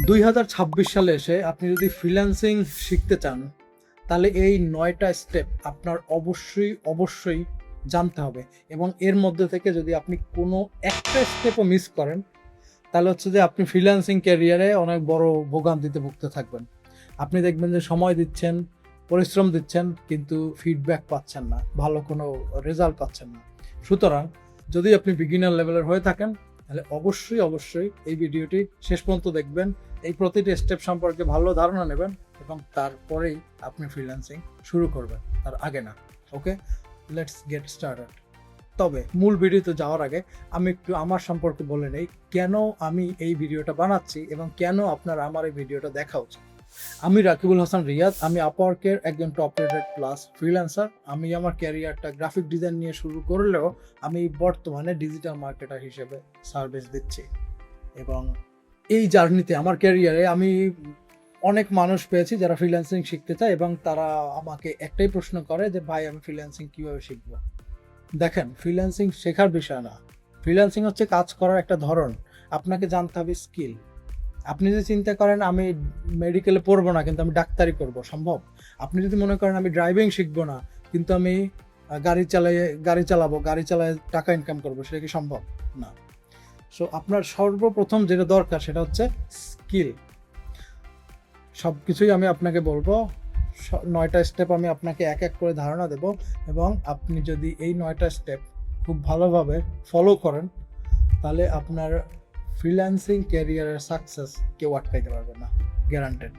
2026 সালে এসে আপনি যদি ফ্রিল্যান্সিং শিখতে চান তাহলে এই 9টা স্টেপ আপনার অবশ্যই জানতে হবে, এবং এর মধ্যে থেকে যদি আপনি কোনো একটা স্টেপও মিস করেন তাহলে হচ্ছে যে আপনি ফ্রিল্যান্সিং ক্যারিয়ারে অনেক বড় ভোগান্তিতে ভুগতে থাকবেন। আপনি দেখবেন যে সময় দিচ্ছেন, পরিশ্রম দিচ্ছেন, কিন্তু ফিডব্যাক পাচ্ছেন না, ভালো কোনো রেজাল্ট পাচ্ছেন না। সুতরাং যদি আপনি বিগিনার লেভেলের হয়ে থাকেন তাহলে অবশ্যই এই ভিডিওটি শেষ পর্যন্ত দেখবেন, এই প্রতিটি স্টেপ সম্পর্কে ভালো ধারণা নেবেন এবং তারপরেই আপনি ফ্রিল্যান্সিং শুরু করবেন, তার আগে না। ওকে, লেটস গেট স্টার্টেড। তবে মূল ভিডিওতে যাওয়ার আগে আমি একটু আমার সম্পর্কে বলে নেই, কেন আমি এই ভিডিওটা বানাচ্ছি এবং কেন আপনার আমার এই ভিডিওটা দেখা উচিত। আমি রাকিবুল হাসান রিয়াদ, আমি আপওয়ার্কের একজন টপ রেটেড প্লাস ফ্রিল্যান্সার। আমি আমার ক্যারিয়ারটা গ্রাফিক ডিজাইন নিয়ে শুরু করলেও আমি বর্তমানে ডিজিটাল মার্কেটার হিসেবে সার্ভিস দিচ্ছি। এবং এই জার্নিতে আমার ক্যারিয়ারে আমি অনেক মানুষ পেয়েছি যারা ফ্রিল্যান্সিং শিখতে চায় এবং তারা আমাকে একটাই প্রশ্ন করে যে ভাই, আমি ফ্রিল্যান্সিং কীভাবে শিখবো। দেখেন, ফ্রিল্যান্সিং শেখার বিষয় না, ফ্রিল্যান্সিং হচ্ছে কাজ করার একটা ধরন। আপনাকে জানতে হবে স্কিল। আপনি যদি চিন্তা করেন আমি মেডিকেলে পড়বো না কিন্তু আমি ডাক্তারি করব, সম্ভব? আপনি যদি মনে করেন আমি ড্রাইভিং শিখবো না কিন্তু আমি গাড়ি চালায় টাকা ইনকাম করবো, সেটা কি সম্ভব? না। সো আপনার সর্বপ্রথম যেটা দরকার সেটা হচ্ছে স্কিল। সব কিছুই আমি আপনাকে বলবো, 9টা স্টেপ আমি আপনাকে এক এক করে ধারণা দেব, এবং আপনি যদি এই 9টা স্টেপ খুব ভালোভাবে ফলো করেন তাহলে আপনার ফ্রিল্যান্সিং ক্যারিয়ারের সাকসেস কেউ আটকাইতে পারবে না, guaranteed.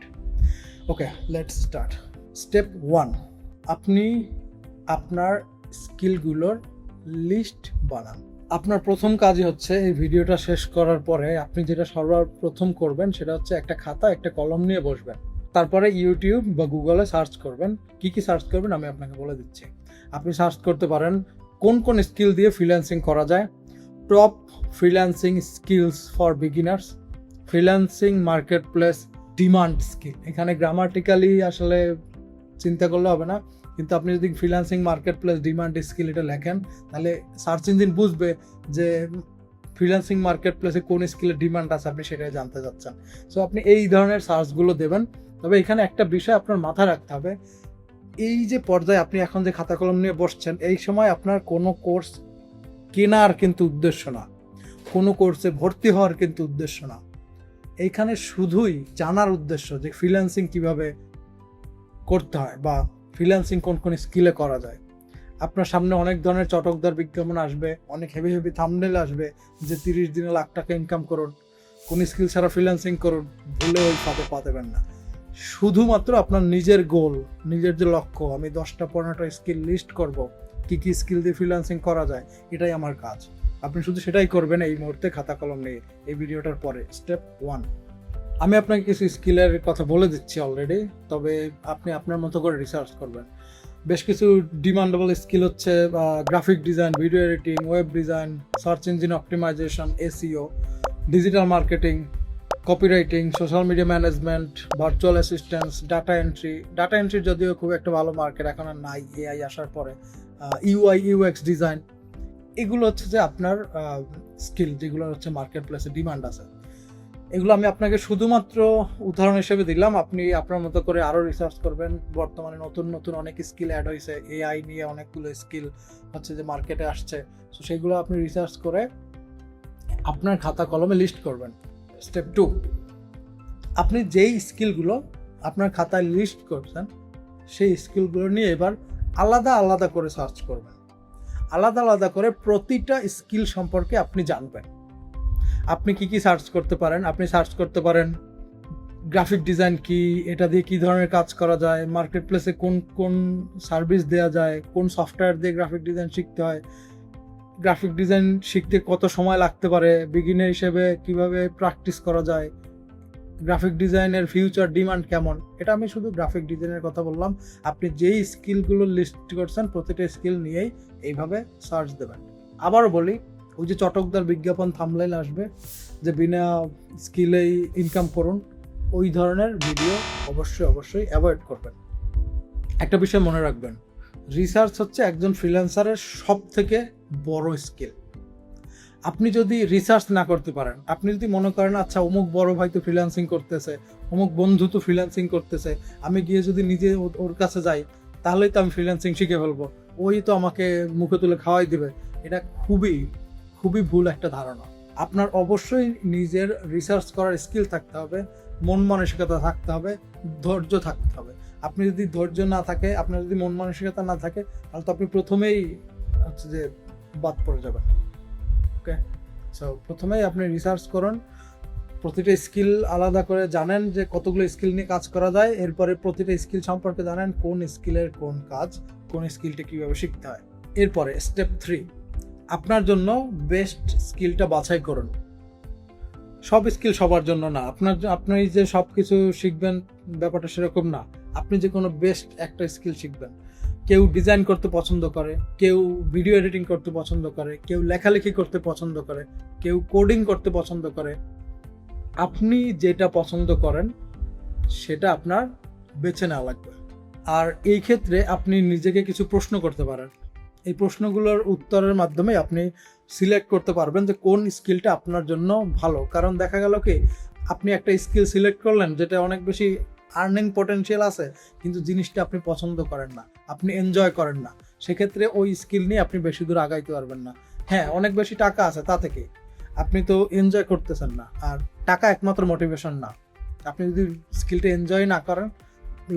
Okay, let's start. Step 1, আপনি আপনার স্কিলগুলোর লিস্ট বানান। আপনার প্রথম কাজই হচ্ছে এই ভিডিওটা শেষ করার পরে আপনি যেটা সর্বপ্রথম করবেন সেটা হচ্ছে একটা খাতা, একটা কলম নিয়ে বসবেন। তারপরে ইউটিউব বা গুগলে সার্চ করবেন। কি সার্চ করবেন আমি আপনাকে বলে দিচ্ছি। আপনি সার্চ করতে পারেন কোন স্কিল দিয়ে ফ্রিল্যান্সিং করা যায়, top freelancing skills for beginners, freelancing market place demand skill. এখানে গ্রামাটিক্যালি আসলে চিন্তা করলে হবে না, কিন্তু আপনি যদি freelancing market place demand skill এটা লেখেন তাহলে সার্চ ইঞ্জিন বুঝবে যে ফ্রিল্যান্সিং মার্কেট প্লেসে কোন স্কিলের ডিমান্ড আছে, আপনি সেটাই জানতে চাচ্ছেন। সো আপনি এই ধরনের সার্চগুলো দেবেন। তবে এখানে একটা বিষয় আপনার মাথায় রাখতে হবে, এই যে পর্যায়ে আপনি এখন যে খাতা কলম নিয়ে বসছেন, এই সময় আপনার কোনো কোর্স কেনার কিন্তু উদ্দেশ্য না, কোনো কোর্সে ভর্তি হওয়ার কিন্তু উদ্দেশ্য না। এইখানে শুধুই জানার উদ্দেশ্য যে ফ্রিল্যান্সিং কিভাবে করতে হয় বা ফ্রিল্যান্সিং কোন স্কিলে করা যায়। আপনার সামনে অনেক ধরনের চটকদার বিজ্ঞাপন আসবে, অনেক হেভি থাম্বনেল আসবে যে 30 দিনে লাখ টাকা ইনকাম করুন, কোন স্কিল ছাড়া ফ্রিল্যান্সিং করুন। ভুলে ওই ফাঁদে পা দেবেন না। শুধুমাত্র আপনার নিজের গোল, নিজের যে লক্ষ্য, আমি 10টা-15টা স্কিল লিস্ট করব, কি স্কিল দিয়ে ফ্রিল্যান্সিং করা যায়, এটাই আমার কাজ। আপনি শুধু সেটাই করবেন এই মুহূর্তে খাতা কলম নিয়ে এই ভিডিওটার পরে। স্টেপ 1, আমি আপনাকে কিছু স্কিলের কথা বলে দিচ্ছি অলরেডি, তবে আপনি আপনার মতো করে রিসার্চ করবেন। বেশ কিছু ডিমান্ডেবল স্কিল হচ্ছে graphic design, video editing, web design, search engine optimisation, SEO, digital marketing, copywriting, social media management, virtual assistance, data entry যদিও খুব একটা ভালো মার্কেট এখন আর নাই এআই আসার পরে, ইউএক্স ডিজাইন। এগুলো হচ্ছে যে আপনার স্কিল, যেগুলো হচ্ছে মার্কেট প্লেসে ডিমান্ড আছে। এগুলো আমি আপনাকে শুধুমাত্র উদাহরণ হিসেবে দিলাম, আপনি আপনার মতো করে আরও রিসার্চ করবেন। বর্তমানে নতুন অনেক স্কিল অ্যাড হয়েছে, এআই নিয়ে অনেকগুলো স্কিল হচ্ছে যে মার্কেটে আসছে। সো সেগুলো আপনি রিসার্চ করে আপনার খাতা কলমে লিস্ট করবেন। স্টেপ 2, আপনি যেই স্কিলগুলো আপনার খাতায় লিস্ট করছেন সেই স্কিলগুলো নিয়ে এবার আলাদা করে সার্চ করবেন। আলাদা করে প্রতিটা স্কিল সম্পর্কে আপনি জানবেন। আপনি কি সার্চ করতে পারেন? আপনি সার্চ করতে পারেন গ্রাফিক ডিজাইন কি, এটা দিয়ে কি ধরনের কাজ করা যায়, মার্কেট প্লেসে কোন সার্ভিস দেওয়া যায়, কোন সফটওয়্যার দিয়ে গ্রাফিক ডিজাইন শিখতে হয়, গ্রাফিক ডিজাইন শিখতে কত সময় লাগতে পারে, বিগিনার হিসেবে কিভাবে প্র্যাকটিস করা যায়, গ্রাফিক ডিজাইনের ফিউচার ডিমান্ড কেমন। এটা আমি শুধু গ্রাফিক ডিজাইনের কথা বললাম। আপনি যেই স্কিলগুলো লিস্ট করছেন প্রতিটা স্কিল নিয়েই এইভাবে সার্চ দেবেন। আবারও বলি, ওই যে চটকদার বিজ্ঞাপন থাম্বনেল আসবে যে বিনা স্কিলেই ইনকাম করুন, ওই ধরনের ভিডিও অবশ্যই অ্যাভয়েড করবেন। একটা বিষয় মনে রাখবেন, রিসার্চ হচ্ছে একজন ফ্রিল্যান্সারের সব থেকে বড় স্কিল। আপনি যদি রিসার্চ না করতে পারেন, আপনি যদি মনে করেন আচ্ছা অমুক বড় ভাই তো ফ্রিল্যান্সিং করতেছে, অমুক বন্ধু তো ফ্রিল্যান্সিং করতেছে, আমি গিয়ে যদি নিজে ওর কাছে যাই তাহলেই তো আমি ফ্রিল্যান্সিং শিখে ফেলবো, ওই তো আমাকে মুখে তুলে খাওয়াই দিবে, এটা খুবই খুবই ভুল একটা ধারণা। আপনার অবশ্যই নিজের রিসার্চ করার স্কিল থাকতে হবে, মন মানসিকতা থাকতে হবে, ধৈর্য থাকতে হবে। আপনি যদি ধৈর্য না থাকে, আপনার যদি মন মানসিকতা না থাকে, তাহলে তো আপনি প্রথমেই হচ্ছে যে বাদ পড়ে যাবেন। ওকে, সো প্রথমেই আপনি রিসার্চ করুন, প্রতিটা স্কিল আলাদা করে জানেন যে কতগুলো স্কিল নিয়ে কাজ করা যায়, এরপরে প্রতিটা স্কিল সম্পর্কে জানেন কোন স্কিলের কোন কাজ, কোন স্কিলটা কীভাবে শিখতে হয়। এরপরে স্টেপ 3, আপনার জন্য বেস্ট স্কিলটা বাছাই করুন। সব স্কিল সবার জন্য না, আপনি যে সব কিছু শিখবেন ব্যাপারটা সেরকম না। আপনি যে কোনো বেস্ট একটা স্কিল শিখবেন। কেউ ডিজাইন করতে পছন্দ করে, কেউ ভিডিও এডিটিং করতে পছন্দ করে, কেউ লেখালেখি করতে পছন্দ করে, কেউ কোডিং করতে পছন্দ করে। আপনি যেটা পছন্দ করেন সেটা আপনার বেছে নেওয়া লাগবে। আর এই ক্ষেত্রে আপনি নিজেকে কিছু প্রশ্ন করতে পারেন। এই প্রশ্নগুলোর উত্তরের মাধ্যমে আপনি সিলেক্ট করতে পারবেন যে কোন স্কিলটা আপনার জন্য ভালো। কারণ দেখা গেল কি, আপনি একটা স্কিল সিলেক্ট করলেন যেটা অনেক বেশি আর্নিং পটেনশিয়াল আছে, কিন্তু জিনিসটা আপনি পছন্দ করেন না, আপনি এনজয় করেন না, সেক্ষেত্রে ওই স্কিল নিয়ে আপনি বেশি দূর আগাইতে পারবেন না। হ্যাঁ, অনেক বেশি টাকা আছে, তা থেকে আপনি তো এনজয় করতেছেন না। আর টাকা একমাত্র মোটিভেশন না, আপনি যদি স্কিলটা এনজয় না করেন,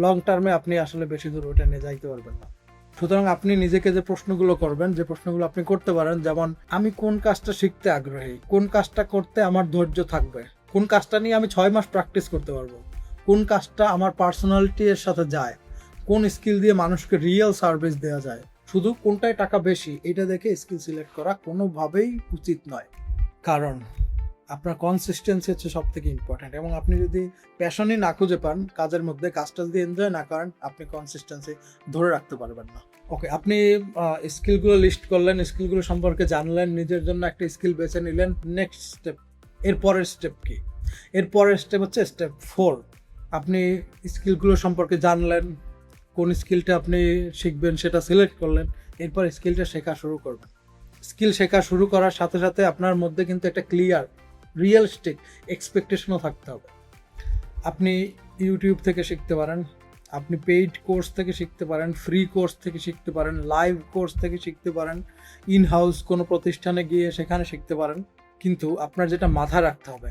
লং টার্মে আপনি আসলে বেশি দূর ওটা নিয়ে যাইতে পারবেন না। সুতরাং আপনি নিজেকে যে প্রশ্নগুলো করবেন, যে প্রশ্নগুলো আপনি করতে পারেন, যেমন আমি কোন কাজটা শিখতে আগ্রহী, কোন কাজটা করতে আমার ধৈর্য থাকবে, কোন কাজটা নিয়ে আমি 6 মাস প্র্যাকটিস করতে পারবো, কোন কাজটা আমার পার্সোনালিটির সাথে যায়, কোন স্কিল দিয়ে মানুষকে রিয়েল সার্ভিস দেওয়া যায়। শুধু কোনটায় টাকা বেশি এটা দেখে স্কিল সিলেক্ট করা কোনোভাবেই উচিত নয়। কারণ আপনার কনসিস্টেন্সি হচ্ছে সব থেকে ইম্পর্ট্যান্ট, এবং আপনি যদি প্যাশনই না খুঁজে পান কাজের মধ্যে, কাজটা যদি এনজয় না করেন, আপনি কনসিস্টেন্সি ধরে রাখতে পারবেন না। ওকে, আপনি স্কিলগুলো লিস্ট করলেন, স্কিলগুলো সম্পর্কে জানলেন, নিজের জন্য একটা স্কিল বেছে নিলেন। নেক্সট স্টেপ, এরপরের স্টেপ কি? এরপরের স্টেপ হচ্ছে স্টেপ 4। আপনি স্কিলগুলো সম্পর্কে জানলেন, কোন স্কিলটা আপনি শিখবেন সেটা সিলেক্ট করলেন, এরপর স্কিলটা শেখা শুরু করবেন। স্কিল শেখা শুরু করার সাথে সাথে আপনার মধ্যে কিন্তু একটা ক্লিয়ার রিয়েলিস্টিক এক্সপেকটেশনও থাকতে হবে। আপনি ইউটিউব থেকে শিখতে পারেন, আপনি পেইড কোর্স থেকে শিখতে পারেন, ফ্রি কোর্স থেকে শিখতে পারেন, লাইভ কোর্স থেকে শিখতে পারেন, ইন হাউস কোনো প্রতিষ্ঠানে গিয়ে সেখানে শিখতে পারেন। কিন্তু আপনার যেটা মাথায় রাখতে হবে,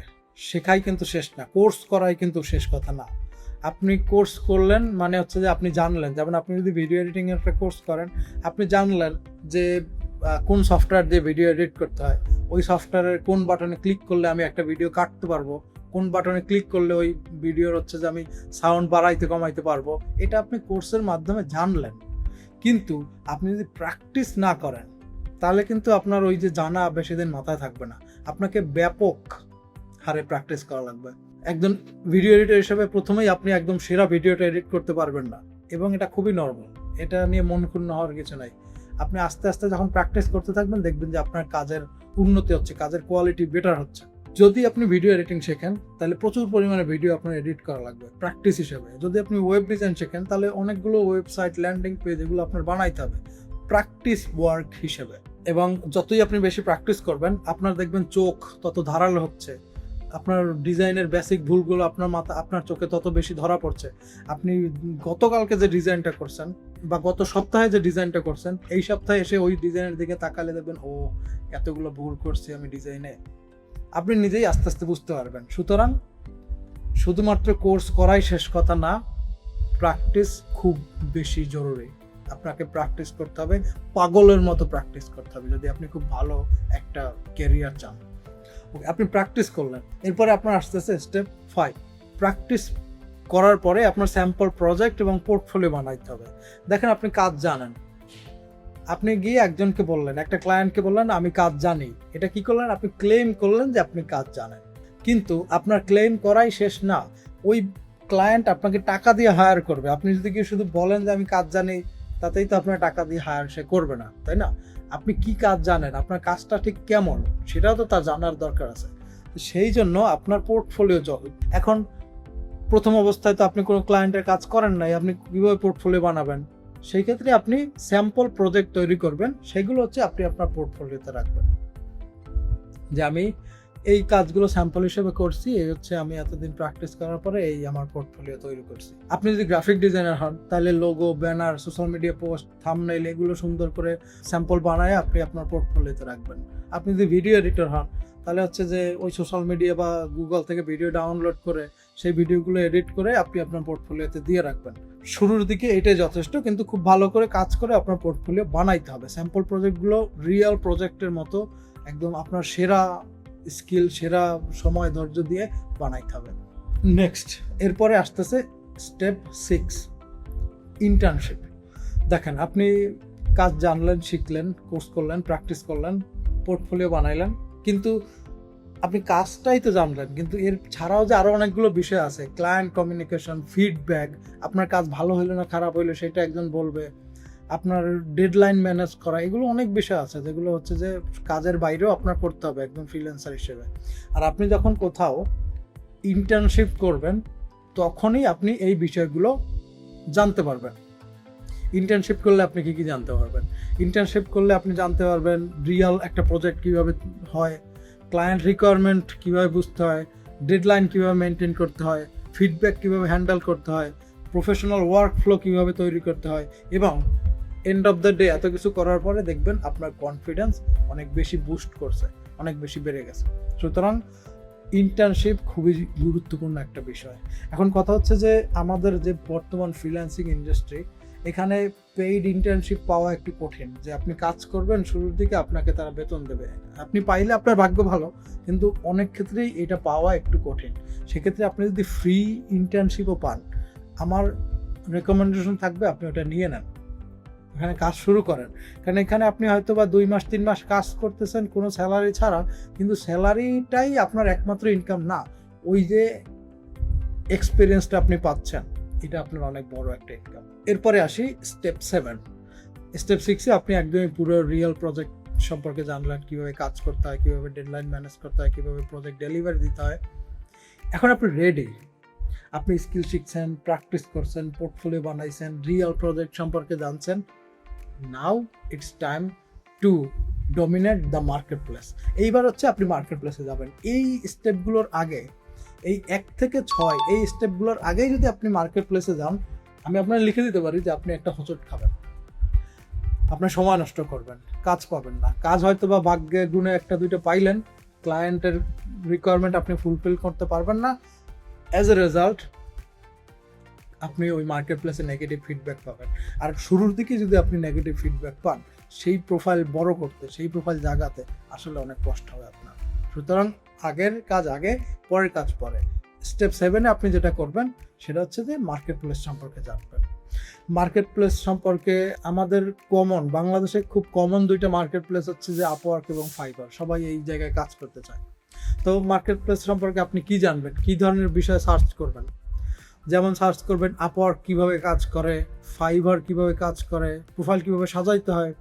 শেখাই কিন্তু শেষ না, কোর্স করাই কিন্তু শেষ কথা না। আপনি কোর্স করলেন মানে হচ্ছে যে আপনি জানলেন, যেমন আপনি যদি ভিডিও এডিটিংয়ের একটা কোর্স করেন, আপনি জানলেন যে কোন সফটওয়্যার দিয়ে ভিডিও এডিট করতে হয়, ওই সফটওয়্যারের কোন বাটনে ক্লিক করলে আমি একটা ভিডিও কাটতে পারবো, কোন বাটনে ক্লিক করলে ওই ভিডিওর হচ্ছে যে আমি সাউন্ড বাড়াইতে কমাইতে পারবো, এটা আপনি কোর্সের মাধ্যমে জানলেন। কিন্তু আপনি যদি প্র্যাকটিস না করেন তাহলে কিন্তু আপনার ওই যে জানা বেশি দিন মাথায় থাকবে না। আপনাকে ব্যাপক হারে প্র্যাকটিস করা লাগবে। একজন ভিডিও এডিটর হিসেবে প্রথমেই আপনি একদম সেরা ভিডিওটা এডিট করতে পারবেন না, এবং এটা খুবই নর্মাল, এটা নিয়ে মন ক্ষুণ্ণ হওয়ার কিছু নাই। আপনি আস্তে আস্তে যখন প্র্যাকটিস করতে থাকবেন, দেখবেন যে আপনার কাজের উন্নতি হচ্ছে, কাজের কোয়ালিটি বেটার হচ্ছে। যদি আপনি ভিডিও এডিটিং শেখেন তাহলে প্রচুর পরিমাণে ভিডিও আপনার এডিট করা লাগবে প্র্যাকটিস হিসেবে। যদি আপনি ওয়েব ডিজাইন শেখেন তাহলে অনেকগুলো ওয়েবসাইট, ল্যান্ডিং পেজ, এগুলো আপনার বানাইতে হবে প্র্যাকটিস ওয়ার্ক হিসেবে। এবং যতই আপনি বেশি প্র্যাকটিস করবেন, আপনার দেখবেন চোখ তত ধারালো হচ্ছে, আপনার ডিজাইনের বেসিক ভুলগুলো আপনার চোখে তত বেশি ধরা পড়ছে। আপনি গতকালকে যে ডিজাইনটা করছেন বা গত সপ্তাহে যে ডিজাইনটা করছেন, এই সপ্তাহে এসে ওই ডিজাইনের দিকে তাকালে দেখবেন ও এতগুলো ভুল করছি আমি ডিজাইনে। আপনি নিজেই আস্তে আস্তে বুঝতে পারবেন। সুতরাং শুধুমাত্র কোর্স করাই শেষ কথা না, প্র্যাকটিস খুব বেশি জরুরি। আপনাকে প্র্যাকটিস করতে হবে, পাগলের মতো প্র্যাকটিস করতে হবে যদি আপনি খুব ভালো একটা ক্যারিয়ার চান। আপনি প্র্যাকটিস করলেন, এরপরে আপনার আসতেছে স্টেপ 5। প্র্যাকটিস করার পরে আপনার স্যাম্পল প্রজেক্ট এবং পোর্টফোলিও বানাইতে হবে। দেখেন, আপনি কাজ জানেন, আপনি গিয়ে একজনকে বললেন, একটা ক্লায়েন্টকে বললেন আমি কাজ জানি, এটা কি করলেন? আপনি ক্লেম করলেন যে আপনি কাজ জানেন। কিন্তু আপনার ক্লেম করাই শেষ না, ওই ক্লায়েন্ট আপনাকে টাকা দিয়ে হায়ার করবে। আপনি যদি কি শুধু বলেন যে আমি কাজ জানি, তাতেই তো আপনার টাকা দিয়ে হায়ার সে করবে না, তাই না? আপনি কি কাজ জানেন, আপনার কাজটা ঠিক কেমন, সেটাও তো তার জানার দরকার আছে। সেই জন্য আপনার পোর্টফোলিও এখন প্রথম অবস্থায় তো আপনি কোনো ক্লায়েন্টের কাজ করেন নাই, আপনি কীভাবে পোর্টফোলিও বানাবেন? সেই ক্ষেত্রে আপনি স্যাম্পল প্রজেক্ট তৈরি করবেন, সেগুলো হচ্ছে আপনি আপনার পোর্টফোলিওতে রাখবেন। যে আমি এই কাজগুলো স্যাম্পল হিসেবে করছি, এই হচ্ছে আমি এতদিন প্র্যাকটিস করার পরে এই আমার পোর্টফোলিও তৈরি করছি। আপনি যদি গ্রাফিক ডিজাইনার হন তাহলে logo, banner, social media post, thumbnail এগুলো সুন্দর করে স্যাম্পল বানায় আপনি আপনার পোর্টফোলিওতে রাখবেন। আপনি যদি ভিডিও এডিটর হন তাহলে হচ্ছে যে ওই সোশ্যাল মিডিয়া বা গুগল থেকে ভিডিও ডাউনলোড করে সেই ভিডিওগুলো এডিট করে আপনি আপনার পোর্টফোলিওতে দিয়ে রাখবেন। শুরুর দিকে এটাই যথেষ্ট, কিন্তু খুব ভালো করে কাজ করে আপনার পোর্টফোলিও বানাইতে হবে। স্যাম্পল প্রজেক্টগুলো রিয়েল প্রজেক্টের মতো একদম আপনার সেরা স্কিল, সেরা সময় ধৈর্য দিয়ে বানাইতে হবে। নেক্সট, এরপরে আসতেছে স্টেপ 6, ইন্টার্নশিপ। দেখেন, আপনি কাজ জানলেন, শিখলেন, কোর্স করলেন, প্র্যাকটিস করলেন, পোর্টফোলিও বানাইলেন, কিন্তু আপনি কাজটাই তো জানলেন, কিন্তু এর ছাড়াও যে আরও অনেকগুলো বিষয় আছে, ক্লায়েন্ট কমিউনিকেশন, ফিডব্যাক, আপনার কাজ ভালো হইলো না খারাপ হইলো সেটা একজন বলবে, আপনার ডেডলাইন ম্যানেজ করা, এগুলো অনেক বিষয় আছে যেগুলো হচ্ছে যে কাজের বাইরেও আপনার করতে হবে একদম ফ্রিল্যান্সার হিসেবে। আর আপনি যখন কোথাও ইন্টার্নশিপ করবেন তখনই আপনি এই বিষয়গুলো জানতে পারবেন। ইন্টার্নশিপ করলে আপনি কি কি জানতে পারবেন? ইন্টার্নশিপ করলে আপনি জানতে পারবেন রিয়েল একটা প্রজেক্ট কীভাবে হয়, ক্লায়েন্ট রিকোয়ারমেন্ট কীভাবে বুঝতে হয়, ডেডলাইন কীভাবে মেনটেন করতে হয়, ফিডব্যাক কীভাবে হ্যান্ডেল করতে হয়, প্রফেশনাল ওয়ার্ক ফ্লো কীভাবে তৈরি করতে হয়, এবং এন্ড অফ দ্য ডে এত কিছু করার পরে দেখবেন আপনার কনফিডেন্স অনেক বেশি বুস্ট করছে, অনেক বেশি বেড়ে গেছে। সুতরাং ইন্টার্নশিপ খুবই গুরুত্বপূর্ণ একটা বিষয়। এখন কথা হচ্ছে যে আমাদের যে বর্তমান ফ্রিল্যান্সিং ইন্ডাস্ট্রি, এখানে পেইড ইন্টার্নশিপ পাওয়া একটু কঠিন। যে আপনি কাজ করবেন, শুরুর দিকে আপনাকে তারা বেতন দেবে, আপনি পাইলে আপনার ভাগ্য ভালো, কিন্তু অনেক ক্ষেত্রেই এটা পাওয়া একটু কঠিন। সেক্ষেত্রে আপনি যদি ফ্রি ইন্টার্নশিপও পান, আমার রেকমেন্ডেশন থাকবে আপনি ওটা নিয়ে নেন, এখানে কাজ শুরু করেন। কারণ এখানে আপনি হয়তো বা 2 মাস 3 মাস কাজ করতেছেন কোনো স্যালারি ছাড়া, কিন্তু স্যালারিটাই আপনার একমাত্র ইনকাম না, ওই যে এক্সপিরিয়েন্সটা আপনি পাচ্ছেন এটা আপনার অনেক বড় একটা ইনকাম। এরপরে আসি স্টেপ 7। স্টেপ 6-এ আপনি একদমই পুরো রিয়েল প্রজেক্ট সম্পর্কে জানলেন, কীভাবে কাজ করতে হয়, কীভাবে ডেডলাইন ম্যানেজ করতে হয়, কীভাবে প্রজেক্ট ডেলিভারি দিতে হয়। এখন আপনি রেডি, আপনি স্কিল শিখছেন, প্র্যাকটিস করছেন, পোর্টফোলিও বানাইছেন, রিয়েল প্রজেক্ট সম্পর্কে জানছেন। Now it's time to dominate the market place. এইবার হচ্ছে আপনি মার্কেট প্লেসে যাবেন। এই স্টেপগুলোর আগে, এই 1 থেকে 6 এই স্টেপগুলোর আগেই যদি আপনি মার্কেট প্লেসে যান, আমি আপনার লিখে দিতে পারি যে আপনি একটা হোঁচট খাবেন, আপনার সময় নষ্ট করবেন, কাজ পাবেন না। কাজ হয়তো বা ভাগ্যের গুণে 1-2টা পাইলেন, ক্লায়েন্টের রিকোয়ারমেন্ট আপনি ফুলফিল করতে পারবেন না। অ্যাজ এ রেজাল্ট আপনি ওই মার্কেট প্লেসে নেগেটিভ ফিডব্যাক পাবেন। আর শুরুর দিকে যদি আপনি নেগেটিভ ফিডব্যাক পান, সেই প্রোফাইল বড় করতে, সেই প্রোফাইল জাগাতে আসলে অনেক কষ্ট হবে আপনার। সুতরাং আগের কাজ আগে, পরের কাজ পরে। স্টেপ 7-এ আপনি যেটা করবেন সেটা হচ্ছে যে মার্কেট প্লেস সম্পর্কে জানবেন। মার্কেট প্লেস সম্পর্কে আমাদের কমন, বাংলাদেশে খুব কমন 2টা মার্কেট প্লেস হচ্ছে যে আপওয়ার্ক এবং ফাইবার। সবাই এই জায়গায় কাজ করতে চায়। তো মার্কেট প্লেস সম্পর্কে আপনি কি জানবেন, কি ধরনের বিষয় সার্চ করবেন? যেমন সার্চ করবেন আপওয়ার্ক কীভাবে কাজ করে, ফাইবার কীভাবে কাজ করে, প্রোফাইল কীভাবে সাজাইতে হয়,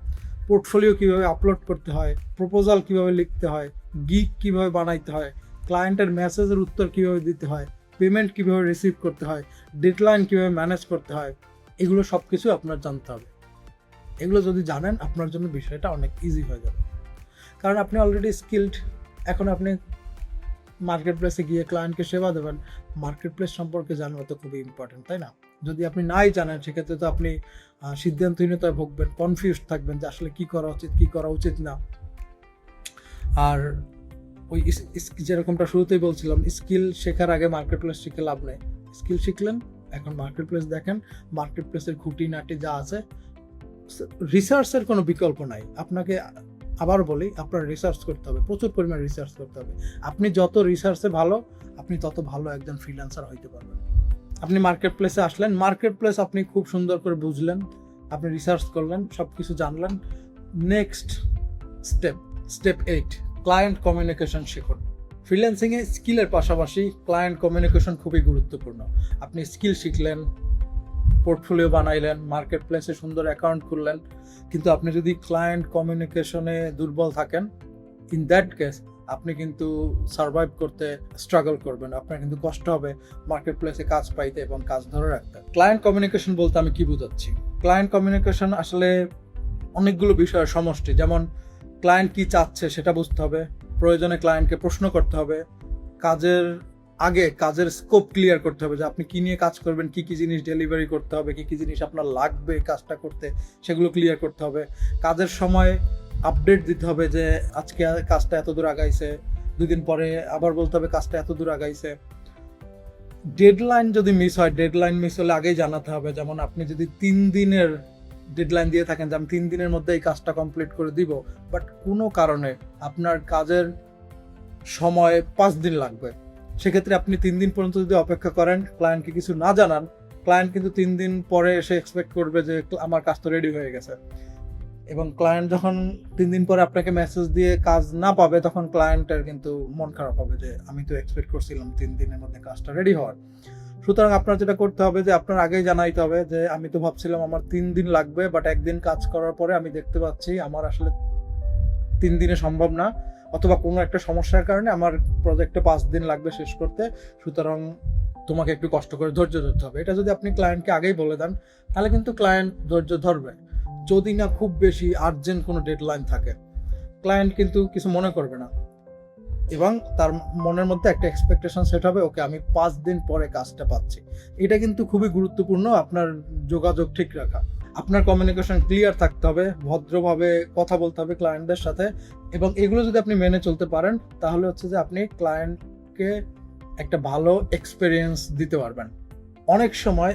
পোর্টফোলিও কীভাবে আপলোড করতে হয়, প্রপোজাল কীভাবে লিখতে হয়, গিগ কীভাবে বানাইতে হয়, ক্লায়েন্টের মেসেজের উত্তর কীভাবে দিতে হয়, পেমেন্ট কীভাবে রিসিভ করতে হয়, ডেডলাইন কীভাবে ম্যানেজ করতে হয়, এগুলো সব কিছু আপনার জানতে হবে। এগুলো যদি জানেন আপনার জন্য বিষয়টা অনেক ইজি হয়ে যাবে, কারণ আপনি অলরেডি স্কিলড। এখন আপনি মার্কেট প্লেসে গিয়ে ক্লায়েন্টকে সেবা দেবেন, মার্কেট প্লেস সম্পর্কে জানা তো খুবই ইম্পর্টেন্ট, তাই না? যদি আপনি নাই জানেন সেক্ষেত্রে তো আপনি সিদ্ধান্তহীনতায় ভুগবেন, কনফিউজড থাকবেন যে আসলে কী করা উচিত, কী করা উচিত না। আর ওই যেরকমটা শুরুতেই বলছিলাম, স্কিল শেখার আগে মার্কেট প্লেস শিখে লাভ নেই। স্কিল শিখলেন, এখন মার্কেট প্লেস দেখেন, মার্কেট প্লেসের খুঁটিনাটি যা আছে, রিসার্চের কোনো বিকল্প নাই। আপনাকে আবার বলি, আপনার রিসার্চ করতে হবে, প্রচুর পরিমাণে রিসার্চ করতে হবে। আপনি যত রিসার্চে ভালো, আপনি তত ভালো একজন ফ্রিল্যান্সার হইতে পারবেন। আপনি মার্কেট প্লেসে আসলেন, মার্কেট প্লেস আপনি খুব সুন্দর করে বুঝলেন, আপনি রিসার্চ করলেন, সব কিছু জানলেন। নেক্সট স্টেপ 8, ক্লায়েন্ট কমিউনিকেশন শিখুন। ফ্রিল্যান্সিংয়ে স্কিলের পাশাপাশি ক্লায়েন্ট কমিউনিকেশন খুবই গুরুত্বপূর্ণ। আপনি স্কিল শিখলেন, পোর্টফোলিও বানাইলেন, মার্কেট প্লেসে সুন্দর অ্যাকাউন্ট খুললেন, কিন্তু আপনি যদি ক্লায়েন্ট কমিউনিকেশনে দুর্বল থাকেন, ইন দ্যাট কেস আপনি কিন্তু সার্ভাইভ করতে স্ট্রাগল করবেন, আপনার কিন্তু কষ্ট হবে মার্কেট প্লেসে কাজ পাইতে এবং কাজ ধরে রাখতে। ক্লায়েন্ট কমিউনিকেশন বলতে আমি কি বোঝাচ্ছি? ক্লায়েন্ট কমিউনিকেশন আসলে অনেকগুলো বিষয়ের সমষ্টি। যেমন ক্লায়েন্ট কি চাচ্ছে সেটা বুঝতে হবে, প্রয়োজনে ক্লায়েন্টকে প্রশ্ন করতে হবে, কাজের আগে কাজের স্কোপ ক্লিয়ার করতে হবে যে আপনি কি নিয়ে কাজ করবেন, কি কি জিনিস ডেলিভারি করতে হবে, কি কি জিনিস আপনার লাগবে কাজটা করতে, সেগুলো ক্লিয়ার করতে হবে। কাজের সময় আপডেট দিতে হবে যে আজকে কাজটা এত দূর আগাইছে, 2 দিন পরে আবার বলতে হবে কাজটা এত দূর আগাইছে। ডেডলাইন যদি মিস হয়, ডেডলাইন মিস হলে আগেই জানাতে হবে। যেমন আপনি যদি 3 দিনের ডেডলাইন দিয়ে থাকেন যে আমি 3 দিনের মধ্যে এই কাজটা কমপ্লিট করে দিব, বাট কোনো কারণে আপনার কাজের সময় 5 দিন লাগবে, সেক্ষেত্রে আপনি 3 দিন পর্যন্ত যদি অপেক্ষা করেন, ক্লায়েন্টকে কিছু না জানান, ক্লায়েন্ট কিন্তু 3 দিন পরে এসে এক্সপেক্ট করবে যে আমার কাজ তো রেডি হয়ে গেছে। এবং ক্লায়েন্ট যখন 3 দিন পরে আপনাকে মেসেজ দিয়ে কাজ না পাবে, তখন ক্লায়েন্টের কিন্তু মন খারাপ হবে যে আমি তো এক্সপেক্ট করছিলাম 3 দিনের মধ্যে কাজটা রেডি হওয়ার। সুতরাং আপনার যেটা করতে হবে যে আপনার আগেই জানাইতে হবে যে আমি তো ভাবছিলাম আমার 3 দিন লাগবে, বাট একদিন কাজ করার পরে আমি দেখতে পাচ্ছি আমার আসলে 3 দিনে সম্ভব না, অথবা কোনো একটা সমস্যার কারণে আমার প্রজেক্টে 5 দিন লাগবে শেষ করতে, সুতরাং তোমাকে একটু কষ্ট করে ধৈর্য ধরতে হবে। এটা যদি আপনি ক্লায়েন্টকে আগেই বলে দেন, তাহলে কিন্তু ক্লায়েন্ট ধৈর্য ধরবে। যদি না খুব বেশি আর্জেন্ট কোনো ডেডলাইন থাকে, ক্লায়েন্ট কিন্তু কিছু মনে করবে না, এবং তার মনের মধ্যে একটা এক্সপেকটেশন সেট হবে, ওকে আমি 5 দিন পরে কাজটা পাচ্ছি। এটা কিন্তু খুবই গুরুত্বপূর্ণ, আপনার যোগাযোগ ঠিক রাখা। আপনার কমিউনিকেশন ক্লিয়ার থাকতে হবে, ভদ্রভাবে কথা বলতে হবে ক্লায়েন্টদের সাথে, এবং এগুলো যদি আপনি মেনে চলতে পারেন, তাহলে হচ্ছে যে আপনি ক্লায়েন্টকে একটা ভালো এক্সপিরিয়েন্স দিতে পারবেন। অনেক সময়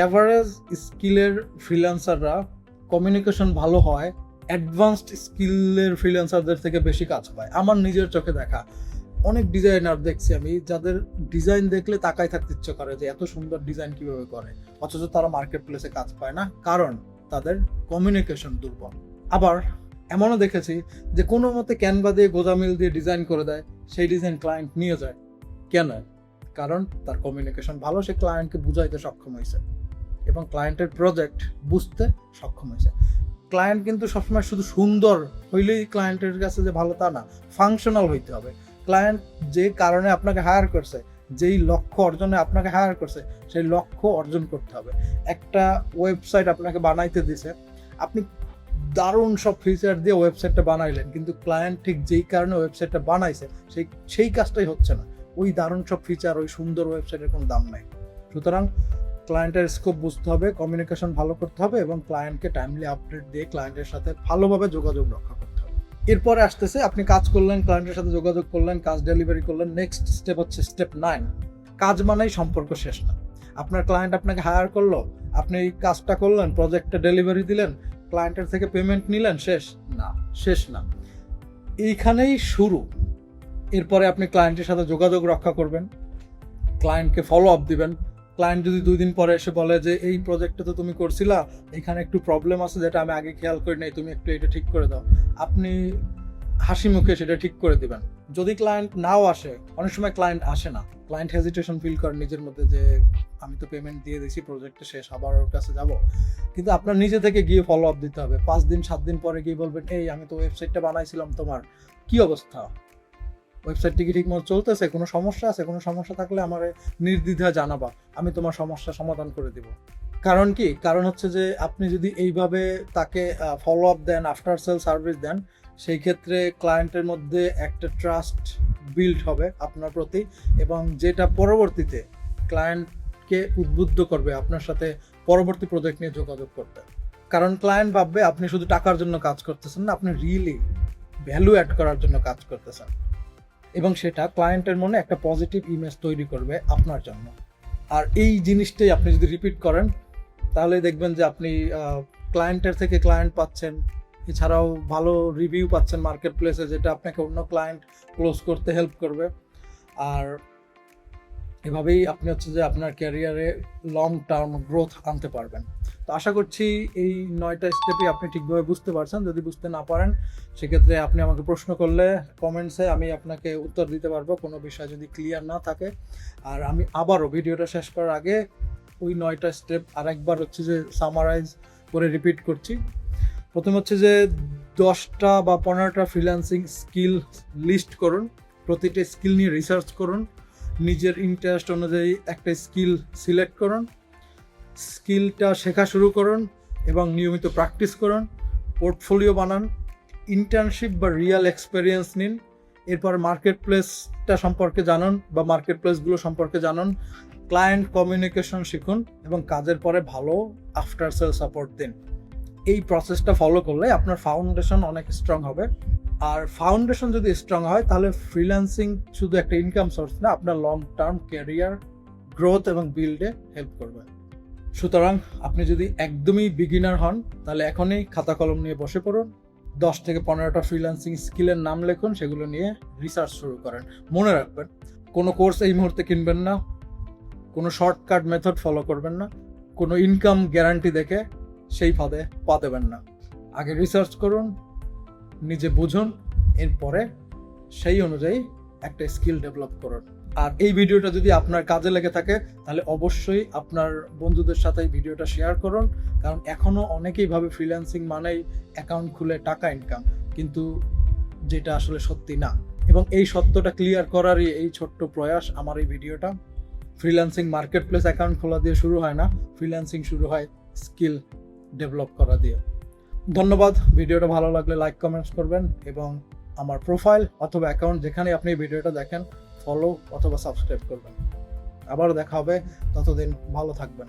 এভারেজ স্কিলের ফ্রিল্যান্সাররা কমিউনিকেশন ভালো হয় অ্যাডভান্সড স্কিলের ফ্রিল্যান্সারদের থেকে বেশি কাজ পায়। আমার নিজের চোখে দেখা অনেক ডিজাইনার দেখছি আমি, যাদের ডিজাইন দেখলে তাকাই থাকতে ইচ্ছে করে যে এত সুন্দর ডিজাইন কিভাবে করে, অথচ তারা মার্কেট প্লেসে কাজ পায় না, কারণ তাদের কমিউনিকেশন দুর্বল। আবার এমনও দেখেছি যে কোনো মতে ক্যানভা দিয়ে গোজামিল দিয়ে ডিজাইন করে দেয়, সেই ডিজাইন ক্লায়েন্ট নিয়ে যায়। কেন? কারণ তার কমিউনিকেশন ভালো, সে ক্লায়েন্টকে বুঝাইতে সক্ষম হয়েছে এবং ক্লায়েন্টের প্রজেক্ট বুঝতে সক্ষম হয়েছে। ক্লায়েন্ট কিন্তু সবসময় শুধু সুন্দর হইলেই ক্লায়েন্টের কাছে যে ভালো তা না, ফাংশনাল হইতে হবে। ক্লায়েন্ট যে কারণে আপনাকে হায়ার করছে, যেই লক্ষ্য অর্জনে আপনাকে হায়ার করছে, সেই লক্ষ্য অর্জন করতে হবে। একটা ওয়েবসাইট আপনাকে বানাইতে দিছে, আপনি দারুণ সব ফিচার দিয়ে ওয়েবসাইটটা বানাইলেন, কিন্তু ক্লায়েন্ট ঠিক যেই কারণে ওয়েবসাইটটা বানাইছে সেই কাজটাই হচ্ছে না। ওই দারুণ সব ফিচার, ওই সুন্দর ওয়েবসাইটের কোনো দাম নাই। সুতরাং ক্লায়েন্টের স্কোপ বুঝতে হবে, কমিউনিকেশন ভালো করতে হবে, এবং ক্লায়েন্টকে টাইমলি আপডেট দিয়ে ক্লায়েন্টের সাথে ভালোভাবে যোগাযোগ রক্ষা করতে হবে। এরপরে আসতেছে, আপনি কাজ করলেন, ক্লায়েন্টের সাথে যোগাযোগ করলেন, কাজ ডেলিভারি করলেন। নেক্সট স্টেপ হচ্ছে স্টেপ 9। কাজ মানেই সম্পর্ক শেষ না। আপনার ক্লায়েন্ট আপনাকে হায়ার করলো, আপনি কাজটা করলেন, প্রজেক্টটা ডেলিভারি দিলেন, ক্লায়েন্টের থেকে পেমেন্ট নিলেন, শেষ না, শেষ না, এইখানেই শুরু। এরপরে আপনি ক্লায়েন্টের সাথে যোগাযোগ রক্ষা করবেন, ক্লায়েন্টকে ফলো আপ দিবেন। ক্লায়েন্ট যদি 2 দিন পরে এসে বলে যে এই প্রজেক্টটা তো তুমি করছিলা, এখানে একটু প্রবলেম আছে যেটা আমি আগে খেয়াল করি নাই, তুমি একটু এটা ঠিক করে দাও, আপনি হাসি মুখে সেটা ঠিক করে দিবেন। যদি ক্লায়েন্ট নাও আসে, অনেক সময় ক্লায়েন্ট আসে না, ক্লায়েন্ট হেজিটেশন ফিল করে নিজের মধ্যে যে আমি তো পেমেন্ট দিয়ে দিয়েছি, প্রজেক্টটা শেষ, আবার ওর কাছে যাব। কিন্তু আপনার নিজে থেকে গিয়ে ফলো আপ দিতে হবে। 5 দিন 7 দিন পরে গিয়ে বলবেন, এই আমি তো ওয়েবসাইটটা বানাইছিলাম, তোমার কি অবস্থা, ওয়েবসাইটটি কি ঠিকমতো চলতেছে, কোনো সমস্যা আছে? কোনো সমস্যা থাকলে আমার নির্দ্বিধায় জানাবা, আমি তোমার সমস্যা সমাধান করে দিব। কারণ কি? কারণ হচ্ছে যে আপনি যদি এইভাবে তাকে ফলো আপ দেন, আফটার সেল সার্ভিস দেন, সেই ক্ষেত্রে ক্লায়েন্টের মধ্যে একটা ট্রাস্ট বিল্ড হবে আপনার প্রতি, এবং যেটা পরবর্তীতে ক্লায়েন্টকে উদ্বুদ্ধ করবে আপনার সাথে পরবর্তী প্রজেক্ট নিয়ে যোগাযোগ করতে। কারণ ক্লায়েন্ট ভাববে আপনি শুধু টাকার জন্য কাজ করতেছেন না, আপনি রিয়েলি ভ্যালু অ্যাড করার জন্য কাজ করতেছেন, এবং সেটা ক্লায়েন্টের মনে একটা পজিটিভ ইমেজ তৈরি করবে আপনার জন্য। আর এই জিনিসটাই আপনি যদি রিপিট করেন, তাহলে দেখবেন যে আপনি ক্লায়েন্টের থেকে ক্লায়েন্ট পাচ্ছেন, এছাড়াও ভালো রিভিউ পাচ্ছেন মার্কেট প্লেসে, যেটা আপনাকে অন্য ক্লায়েন্ট ক্লোজ করতে হেল্প করবে। আর এভাবেই আপনি হচ্ছে যে আপনার ক্যারিয়ারে লং টার্ম গ্রোথ আনতে পারবেন। তো আশা করছি এই 9টা স্টেপই আপনি ঠিকভাবে বুঝতে পারছেন। যদি বুঝতে না পারেন, সেক্ষেত্রে আপনি আমাকে প্রশ্ন করলে কমেন্টসে আমি আপনাকে উত্তর দিতে পারবো, কোনো বিষয় যদি ক্লিয়ার না থাকে। আর আমি আবারও ভিডিওটা শেষ করার আগে ওই 9টা স্টেপ আরেকবার হচ্ছে যে সামারাইজ করে রিপিট করছি। প্রথম হচ্ছে যে 10টা বা 15টা ফ্রিল্যান্সিং স্কিল লিস্ট করুন, প্রতিটা স্কিল নিয়ে রিসার্চ করুন, নিজের ইন্টারেস্ট অনুযায়ী একটা স্কিল সিলেক্ট করুন, স্কিলটা শেখা শুরু করুন এবং নিয়মিত প্র্যাকটিস করুন, পোর্টফোলিও বানান, ইন্টার্নশিপ বা রিয়েল এক্সপেরিয়েন্স নিন, এরপর মার্কেট প্লেসটা সম্পর্কে জানুন বা মার্কেট প্লেসগুলো সম্পর্কে জানুন, ক্লায়েন্ট কমিউনিকেশন শিখুন এবং কাজের পরে ভালো আফটার সেল সাপোর্ট দিন। এই প্রসেসটা ফলো করলে আপনার ফাউন্ডেশন অনেক স্ট্রং হবে। আর ফাউন্ডেশন যদি স্ট্রং হয় তাহলে ফ্রিল্যান্সিং শুধু একটা ইনকাম সোর্স না, আপনার লং টার্ম ক্যারিয়ার গ্রোথ এবং বিল্ডে হেল্প করবে। সুতরাং আপনি যদি একদমই বিগিনার হন তাহলে এখনই খাতা কলম নিয়ে বসে পড়ুন, 10 থেকে 15টা ফ্রিল্যান্সিং স্কিলের নাম লিখুন, সেগুলো নিয়ে রিসার্চ শুরু করেন। মনে রাখবেন, কোনো কোর্স এই মুহূর্তে কিনবেন না, কোনো শর্টকাট মেথড ফলো করবেন না, কোনো ইনকাম গ্যারান্টি দেখে সেই ফাঁদে পা দেবেন না। আগে রিসার্চ করুন, নিজে বুঝুন, এরপরে সেই অনুযায়ী একটা স্কিল ডেভেলপ করুন। আর এই ভিডিওটা যদি আপনার কাজে লেগে থাকে তাহলে অবশ্যই আপনার বন্ধুদের সাথে এই ভিডিওটা শেয়ার করুন, কারণ এখনও অনেকেই ভাবে ফ্রিল্যান্সিং মানেই অ্যাকাউন্ট খুলে টাকা ইনকাম, কিন্তু যেটা আসলে সত্যি না। এবং এই সত্যটা ক্লিয়ার করারই এই ছোট্ট প্রয়াস আমার এই ভিডিওটা। ফ্রিল্যান্সিং মার্কেট প্লেস অ্যাকাউন্ট খোলা দিয়ে শুরু হয় না, ফ্রিল্যান্সিং শুরু হয় স্কিল ডেভেলপ করা দিয়ে। ধন্যবাদ। ভিডিওটা ভালো লাগলে লাইক কমেন্টস করবেন এবং আমার প্রোফাইল অথবা অ্যাকাউন্ট যেখানে আপনি ভিডিওটা দেখেন ফলো অথবা সাবস্ক্রাইব করবেন। আবারও দেখা হবে, ততদিন ভালো থাকবেন।